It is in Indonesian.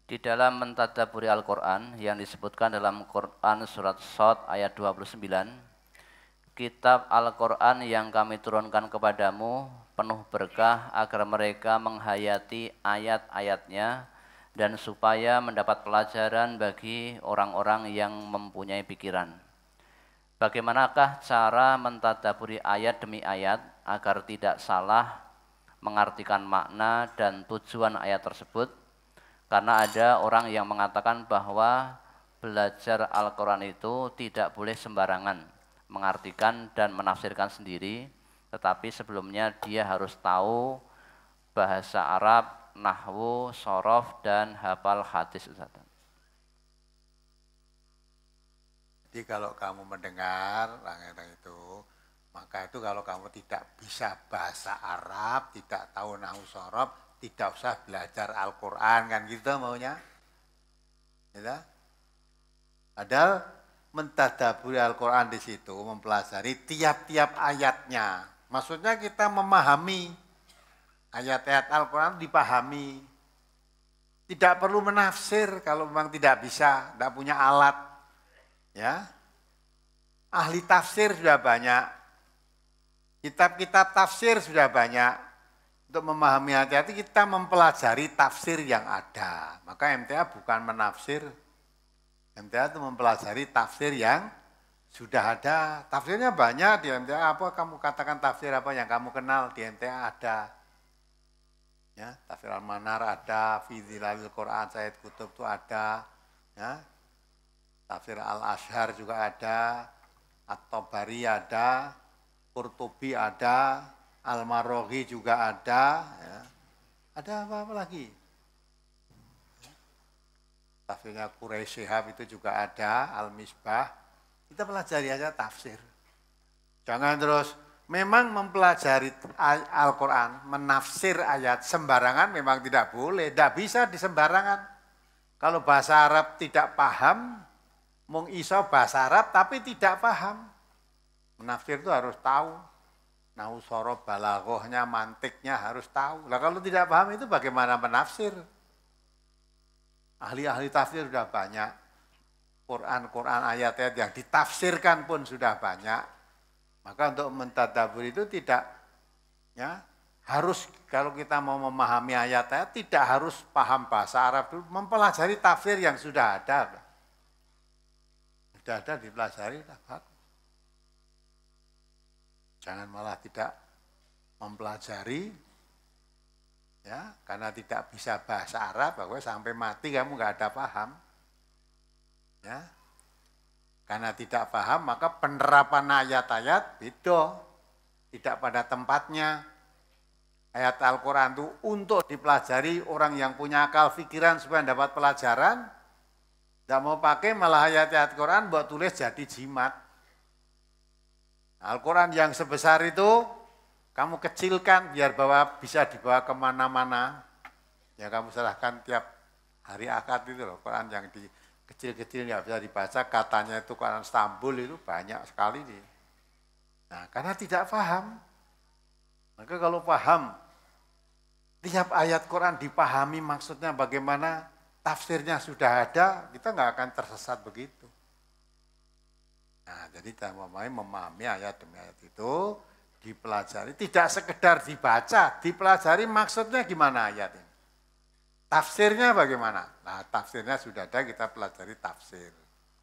Di dalam mentadabburi Al-Quran yang disebutkan dalam Quran surat Shad ayat 29, kitab Al-Quran yang kami turunkan kepadamu penuh berkah agar mereka menghayati ayat-ayatnya dan supaya mendapat pelajaran bagi orang-orang yang mempunyai pikiran. Bagaimanakah cara mentadaburi ayat demi ayat agar tidak salah mengartikan makna dan tujuan ayat tersebut? Karena ada orang yang mengatakan bahwa belajar Al-Quran itu tidak boleh sembarangan mengartikan dan menafsirkan sendiri, tetapi sebelumnya dia harus tahu bahasa Arab, nahwu, shorof, dan hafal hadis. Jadi kalau kamu mendengar orang itu, maka itu kalau kamu tidak bisa bahasa Arab, tidak tahu nahwu shorof, tidak usah belajar Al-Quran, kan gitu maunya. Ya? Padahal mentadaburi Al-Quran di situ, mempelajari tiap-tiap ayatnya. Maksudnya kita memahami ayat-ayat Al-Quran, dipahami. Tidak perlu menafsir kalau memang tidak bisa, tidak punya alat. Ya, ahli tafsir sudah banyak, kitab-kitab tafsir sudah banyak. Untuk memahami hati-hati kita mempelajari tafsir yang ada. Maka MTA bukan menafsir, MTA itu mempelajari tafsir yang sudah ada. Tafsirnya banyak di MTA, apa kamu katakan tafsir apa yang kamu kenal di MTA ada. Ya, tafsir Al-Manar ada, Fi Dhilalil Quran, Sayyid Kutub itu ada. Ya, tafsir Al-Azhar juga ada, At-Tabari ada, Qurtubi ada, Al-Maroghi juga ada, ya. Ada apa lagi? Tafsirnya Quraisy Shihab itu juga ada, Al-Misbah. Kita pelajari aja tafsir. Jangan terus, memang mempelajari Al-Quran, menafsir ayat sembarangan memang tidak boleh, tidak bisa disembarangan. Kalau bahasa Arab tidak paham, mung iso bahasa Arab tapi tidak paham. Menafsir itu harus tahu. Nahwu shorof, balaghahnya, mantiknya harus tahu. Lah kalau tidak paham itu bagaimana menafsir? Ahli-ahli tafsir sudah banyak. Quran ayat-ayat yang ditafsirkan pun sudah banyak. Maka untuk mentadabbur itu tidak, ya, harus kalau kita mau memahami ayat-ayat tidak harus paham bahasa Arab dulu, mempelajari tafsir yang sudah ada. Sudah ada dipelajari, bagus. Jangan malah tidak mempelajari, ya, karena tidak bisa bahasa Arab, bahwa sampai mati kamu nggak ada paham, ya. Karena tidak paham maka penerapan ayat-ayat beda, tidak pada tempatnya. Ayat Al-Quran itu untuk dipelajari orang yang punya akal pikiran supaya dapat pelajaran, tidak mau pakai malah ayat-ayat Quran buat tulis jadi jimat. Al-Quran yang sebesar itu kamu kecilkan biar bisa dibawa kemana-mana. Ya kamu serahkan tiap hari akad itu loh, Quran yang di kecil-kecil nggak bisa dibaca, katanya itu Quran Istanbul itu banyak sekali. Nah karena tidak paham. Maka kalau paham, tiap ayat Quran dipahami maksudnya bagaimana, tafsirnya sudah ada, kita nggak akan tersesat begitu. Nah, jadi kita memahami ayat demi ayat itu, dipelajari, tidak sekedar dibaca, dipelajari maksudnya gimana ayat ini. Tafsirnya bagaimana? Nah, tafsirnya sudah ada, kita pelajari tafsir.